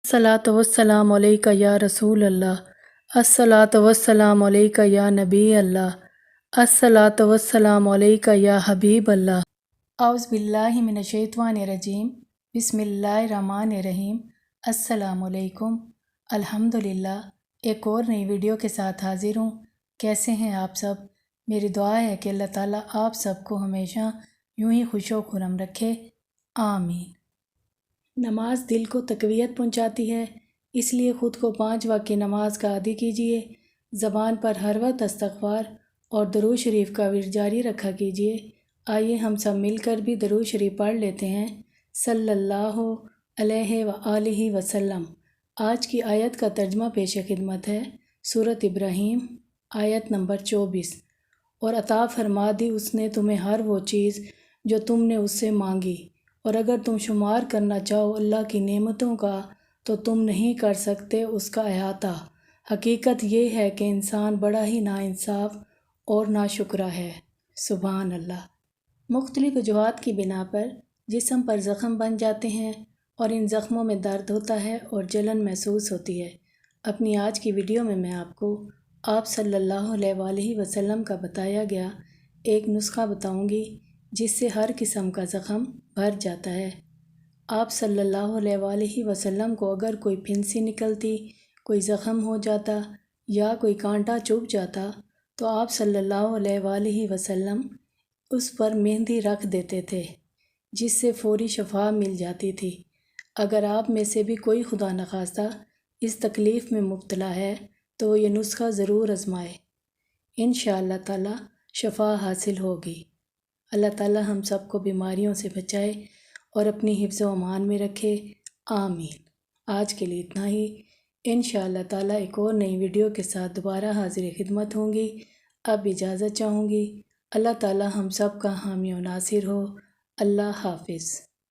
अस्सलातु वस्सलामु अलैका या रसूल अल्लाह। अस्सलातु वस्सलामु अलैका या नबी अल्लाह। अस्सलातु वस्सलामु अलैका या हबीब अल्लाह। औज़ु बिल्लाहि मिनश शैतानिर रजीम। बिस्मिल्लाहिर रहमानिर रहीम। अस्सलामु अलैकुम। अल्हम्दुलिल्लाह एक और नई वीडियो के साथ हाजिर हूँ। कैसे हैं आप सब? मेरी दुआ है कि अल्लाह ताला आप सबको हमेशा यूं ही खुशो खुरम रखे, आमीन। नमाज दिल को तक़वियत पहुँचाती है, इसलिए ख़ुद को 5 वक्त की नमाज का आदी कीजिए। ज़बान पर हर वक्त इस्तग़फ़ार और दरूद शरीफ का विर्द जारी रखा कीजिए। आइए हम सब मिलकर भी दरूद शरीफ पढ़ लेते हैं। सल्लल्लाहु अलैहि व आलिहि वसल्लम। आज की आयत का तर्जमा पेश खिदमत है। सूरत इब्राहीम आयत नंबर 24। और अता फरमा दी उसने तुम्हें हर वो चीज़ जो तुमने उससे मांगी, और अगर तुम शुमार करना चाहो अल्लाह की नेमतों का तो तुम नहीं कर सकते उसका अहाता। हकीकत ये है कि इंसान बड़ा ही नाइंसाफ़ और नाशुक्रा है। सुभान अल्लाह। मुख्तलिफ़ वजूहात की बिना पर जिस्म पर ज़ख़म बन जाते हैं और इन ज़ख़्मों में दर्द होता है और जलन महसूस होती है। अपनी आज की वीडियो में मैं आपको आप सल्लल्लाहु अलैहि वसल्लम का बताया गया एक नुस्खा बताऊंगी जिससे हर किस्म का ज़ख़म भर जाता है। आप सल्लल्लाहु अलैहि वसल्लम को अगर कोई फिंसी निकलती, कोई ज़ख़म हो जाता या कोई कांटा चुभ जाता तो आप सल्लल्लाहु अलैहि वसल्लम उस पर मेहंदी रख देते थे, जिससे फ़ौरी शफा मिल जाती थी। अगर आप में से भी कोई खुदा न खास्ता इस तकलीफ़ में मुब्तला है तो ये नुस्खा ज़रूर आज़माए, इंशाअल्लाह ताला शफा हासिल होगी। अल्लाह ताला हम सबको बीमारियों से बचाए और अपनी हिफ्ज़ व अमान में रखे, आमीन। आज के लिए इतना ही। इंशाअल्लाह ताला एक और नई वीडियो के साथ दोबारा हाजिर खिदमत होंगी। अब इजाज़त चाहूँगी। अल्लाह ताला हम सब का हामी व नासिर हो। अल्लाह हाफिज़।